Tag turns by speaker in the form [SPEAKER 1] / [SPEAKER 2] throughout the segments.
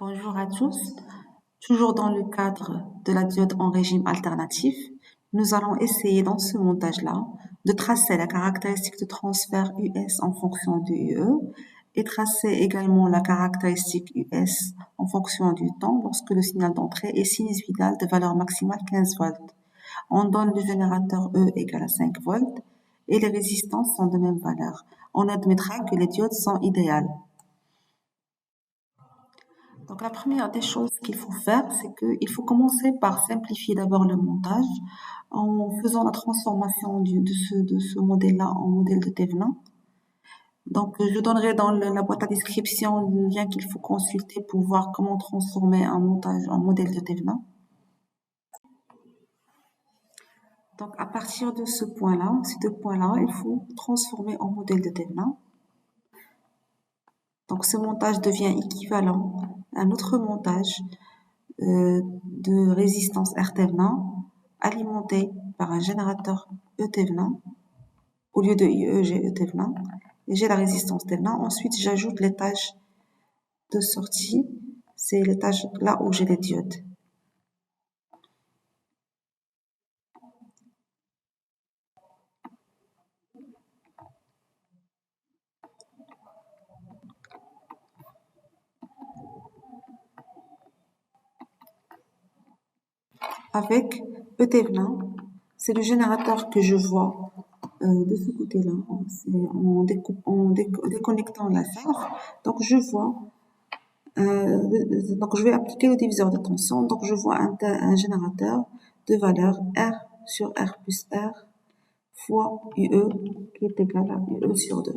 [SPEAKER 1] Bonjour à tous. Toujours dans le cadre de la diode en régime alternatif, nous allons essayer dans ce montage-là de tracer la caractéristique de transfert US en fonction du UE et tracer également la caractéristique US en fonction du temps lorsque le signal d'entrée est sinusoïdal de valeur maximale 15 volts. On donne le générateur E égale à 5 volts et les résistances sont de même valeur. On admettra que les diodes sont idéales. Donc la première des choses qu'il faut faire, c'est qu'il faut commencer par simplifier d'abord le montage en faisant la transformation de ce modèle-là en modèle de Thevenin. Donc je donnerai dans la boîte à description le lien qu'il faut consulter pour voir comment transformer un montage en modèle de Thevenin. Donc à partir de ce point-là, ces deux points-là, il faut transformer en modèle de Thevenin. Donc ce montage devient équivalent à un autre montage de résistance R Thevenin alimenté par un générateur E Thevenin. Au lieu de IE, j'ai E Thevenin et j'ai la résistance Thevenin. Ensuite, j'ajoute l'étage de sortie. C'est l'étage là où j'ai les diodes. Avec E Thevenin, c'est le générateur que je vois de ce côté-là. C'est en déconnectant la source. Donc je vois donc je vais appliquer le diviseur de tension. Donc je vois un générateur de valeur R sur R plus R fois UE qui est égal à UE sur 2.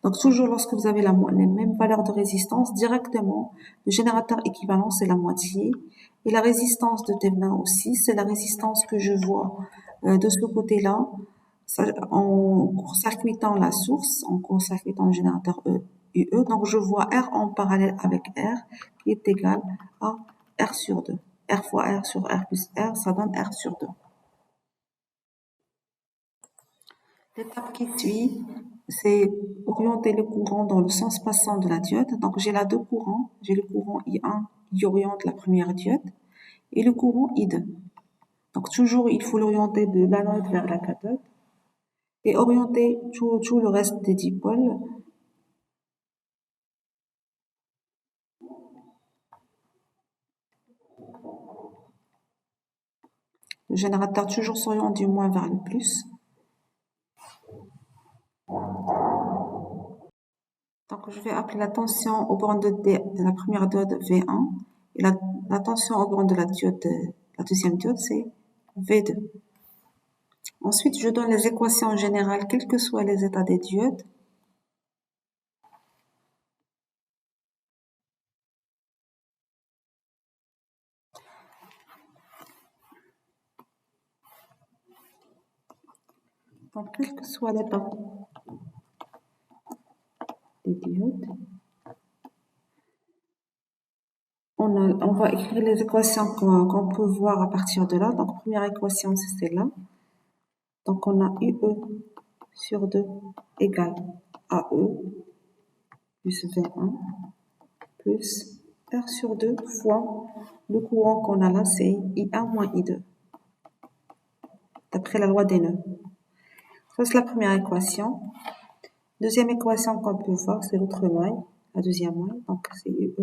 [SPEAKER 1] Donc toujours lorsque vous avez les mêmes valeurs de résistance, directement, le générateur équivalent c'est la moitié. Et la résistance de Thevenin aussi, c'est la résistance que je vois de ce côté-là, en court-circuitant la source, en court-circuitant le générateur UE. Donc je vois R en parallèle avec R qui est égal à R sur 2. R fois R sur R plus R, ça donne R sur 2. L'étape qui suit, c'est orienter le courant dans le sens passant de la diode. Donc j'ai là deux courants. J'ai le courant I1 qui oriente la première diode et le courant I2. Donc toujours, il faut l'orienter de l'anode vers la cathode et orienter tout le reste des dipôles. Le générateur toujours s'oriente du moins vers le plus. Donc je vais appeler la tension aux bornes de la première diode V1 et la tension aux bornes de la deuxième diode c'est V2. Ensuite, je donne les équations générales, quels que soient les états des diodes. Donc, quel que soit l'état des diodes, on va écrire les équations qu'on peut voir à partir de là. Donc, première équation, c'est celle-là. Donc, on a UE sur 2 égale AE plus V1 plus R sur 2 fois le courant qu'on a là, c'est I1 moins I2, d'après la loi des nœuds. Ça, c'est la première équation. Deuxième équation qu'on peut voir, c'est l'autre maille, la deuxième maille. Donc, c'est UE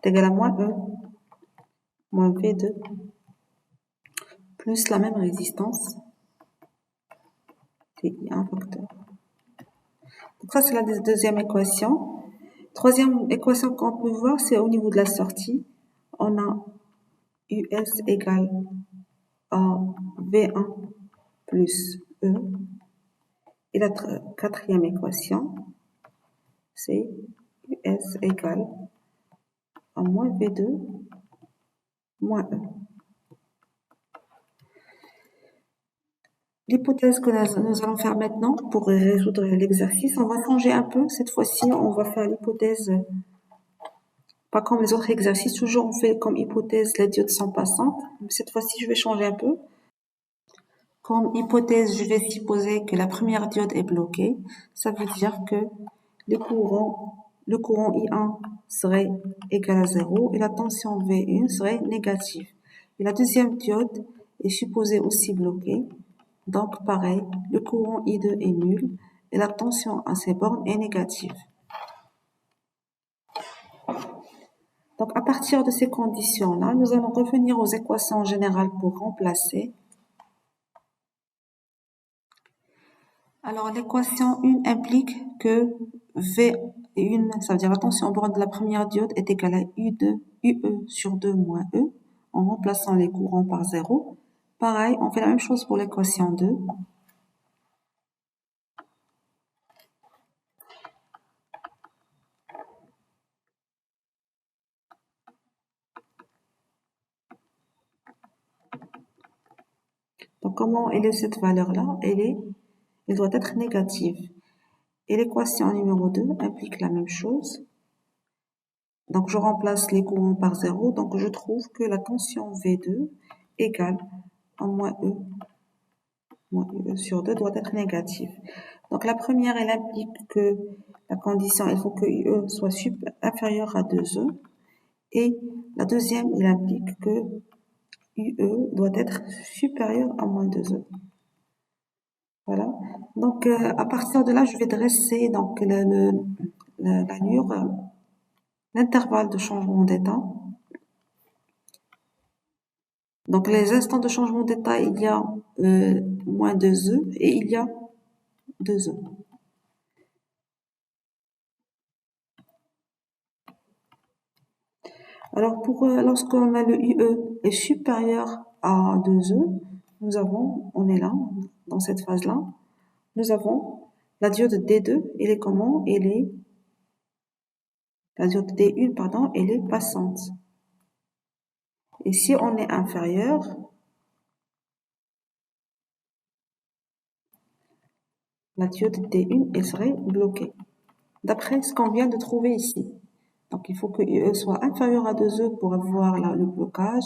[SPEAKER 1] est égal à moins E moins V2 plus la même résistance, c'est I1 facteur. Donc, ça, c'est la deuxième équation. Troisième équation qu'on peut voir, c'est au niveau de la sortie. On a US égale à V1 plus E. Et la quatrième équation, c'est US égale à moins V2 moins E. L'hypothèse que nous allons faire maintenant pour résoudre l'exercice, on va changer un peu. Cette fois-ci, on va faire l'hypothèse, pas comme les autres exercices, toujours on fait comme hypothèse les diodes sont passantes. Cette fois-ci, je vais changer un peu. Comme hypothèse, je vais supposer que la première diode est bloquée. Ça veut dire que les courants le courant I1 serait égal à 0 et la tension V1 serait négative. Et la deuxième diode est supposée aussi bloquée. Donc, pareil, le courant I2 est nul et la tension à ces bornes est négative. Donc, à partir de ces conditions-là, nous allons revenir aux équations générales pour remplacer. Alors, l'équation 1 implique que V1, ça veut dire la tension aux bornes de la première diode est égale à UE sur 2 moins E, en remplaçant les courants par 0. Pareil, on fait la même chose pour l'équation 2. Donc, comment elle est cette valeur-là? Elle doit être négative. Et l'équation numéro 2 implique la même chose. Donc, je remplace les courants par 0. Donc, je trouve que la tension V2 égale à moins E sur 2 doit être négative. Donc, la première, elle implique que la condition, il faut que UE soit inférieur à 2E. Et la deuxième, elle implique que UE doit être supérieur à moins 2E. Voilà. Donc, à partir de là, je vais dresser donc l'allure, l'intervalle de changement d'état. Donc, les instants de changement d'état, il y a moins 2E et il y a 2E. Alors, lorsqu'on a le UE est supérieur à 2E, on est là, dans cette phase-là, nous avons la diode D2, la diode D1, pardon, elle est passante. Et si on est inférieur, la diode D1, elle serait bloquée. D'après ce qu'on vient de trouver ici. Donc, il faut que UE soit inférieur à 2E pour avoir le blocage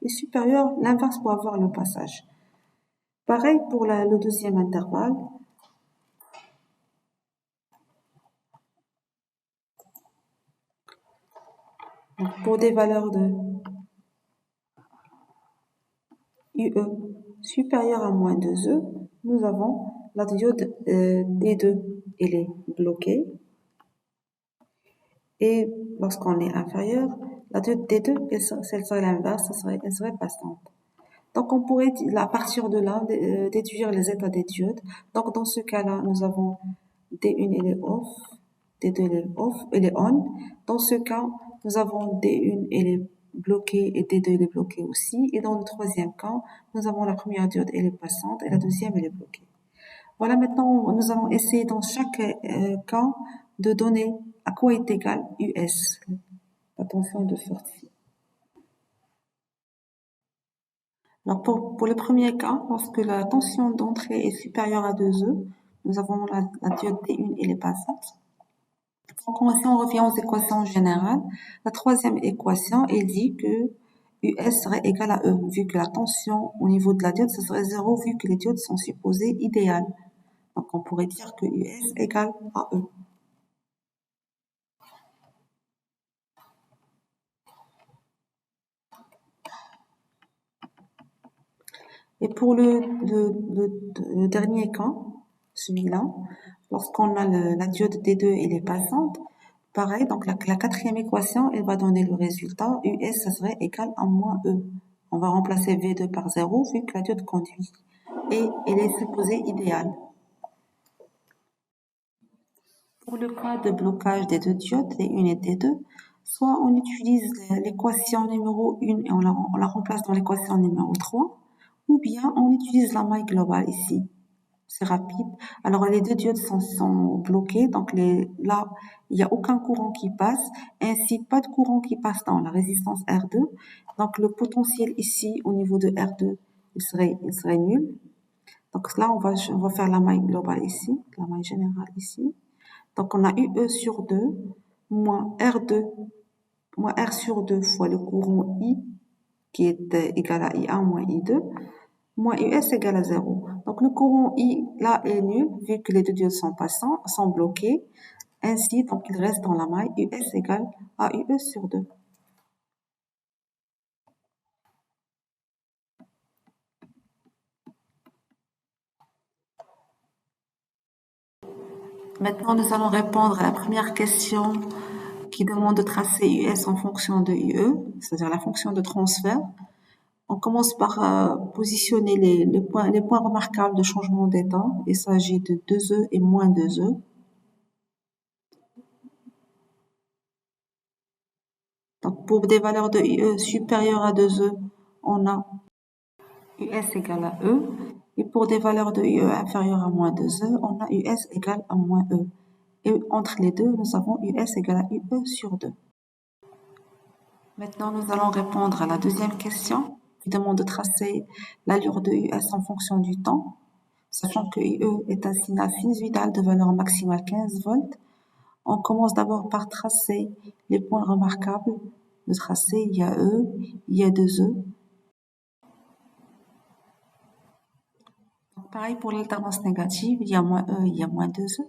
[SPEAKER 1] et supérieur, l'inverse pour avoir le passage. Pareil pour le deuxième intervalle. Donc, pour des valeurs de UE supérieures à moins 2E, nous avons la diode D2, elle est bloquée. Et lorsqu'on est inférieur, la diode D2, elle serait l'inverse, elle serait passante. Donc, on pourrait, à partir de là, déduire les états des diodes. Donc, dans ce cas-là, nous avons D1, elle est off, D2, elle est off, elle est on. Dans ce cas, nous avons D1, elle est bloquée et D2, elle est bloquée aussi. Et dans le troisième cas, nous avons la première diode, elle est passante et la deuxième, elle est bloquée. Voilà, maintenant, nous allons essayer dans chaque cas de donner à quoi est égal US, la tension de sortie. Alors, pour le premier cas, lorsque la tension d'entrée est supérieure à 2E, nous avons la diode D1 et les passantes. Donc, si on revient aux équations générales, la troisième équation, elle dit que US serait égal à E, vu que la tension au niveau de la diode, ce serait 0, vu que les diodes sont supposées idéales. Donc, on pourrait dire que US égale à E. Et pour le dernier cas, celui-là, lorsqu'on a la diode D2 et les passantes, pareil, donc la quatrième équation, elle va donner le résultat. US, ça serait égal à moins E. On va remplacer V2 par 0 vu que la diode conduit. Et elle est supposée idéale. Pour le cas de blocage des deux diodes, D1 et D2, soit on utilise l'équation numéro 1 et on la remplace dans l'équation numéro 3, ou bien on utilise la maille globale ici. C'est rapide. Alors les deux diodes sont bloquées, donc là, il n'y a aucun courant qui passe, ainsi pas de courant qui passe dans la résistance R2. Donc le potentiel ici, au niveau de R2, il serait nul. Donc là, on va faire la maille globale ici, la maille générale ici. Donc on a UE sur 2 moins R2, moins R sur 2 fois le courant I, qui est égal à I1 moins I2, moins US égale à 0. Donc le courant I, là, est nul, vu que les deux diodes sont bloqués. Ainsi, donc, il reste dans la maille US égale à UE sur 2. Maintenant, nous allons répondre à la première question qui demande de tracer US en fonction de UE, c'est-à-dire la fonction de transfert. On commence par positionner les points remarquables de changement d'état. Il s'agit de 2E et moins 2E. Donc, pour des valeurs de UE supérieures à 2E, on a US égale à E. Et pour des valeurs de UE inférieures à moins 2E, on a US égale à moins E. Et entre les deux, nous avons US égale à UE sur 2. Maintenant, nous allons répondre à la deuxième question qui demande de tracer l'allure de US en fonction du temps. Sachant que UE est un signal sinusoïdal de valeur maximale 15 volts, on commence d'abord par tracer les points remarquables. Le tracé, il y a E, il y a 2E. Pareil pour l'alternance négative, il y a moins E, il y a moins 2E.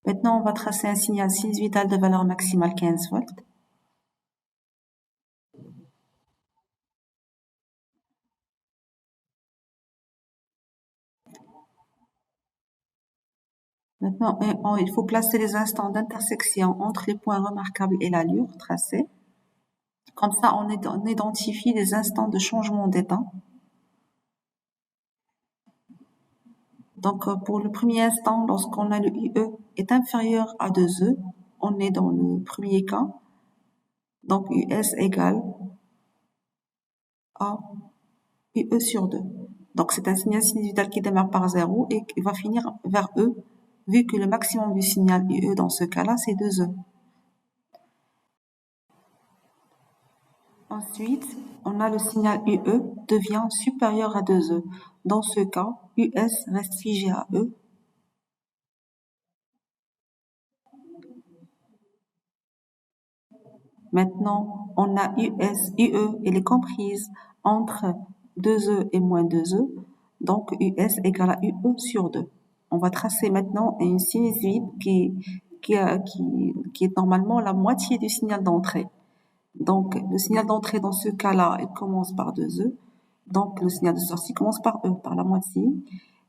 [SPEAKER 1] Maintenant, on va tracer un signal sinusoïdal de valeur maximale 15 volts. Maintenant, il faut placer les instants d'intersection entre les points remarquables et l'allure tracée. Comme ça, on identifie les instants de changement d'état. Donc, pour le premier instant, lorsqu'on a le UE est inférieur à 2E, on est dans le premier cas. Donc, US égale à UE sur 2. Donc, c'est un signal sinusoïdal qui démarre par 0 et qui va finir vers E, vu que le maximum du signal UE dans ce cas-là, c'est 2E. Ensuite, on a le signal UE devient supérieur à 2E. Dans ce cas, US reste figé à E. Maintenant, on a US, UE, elle est comprise entre 2E et moins 2E. Donc, US égale à UE sur 2. On va tracer maintenant une sinusoïde qui est normalement la moitié du signal d'entrée. Donc, le signal d'entrée dans ce cas-là, il commence par 2E. Donc, le signal de sortie commence par E, par la moitié.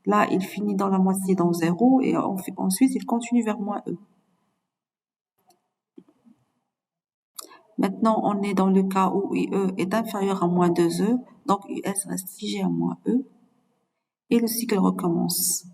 [SPEAKER 1] Là, il finit dans la moitié dans 0 et ensuite, il continue vers moins E. Maintenant, on est dans le cas où UE est inférieur à moins 2E, donc US reste figé à moins E, et le cycle recommence.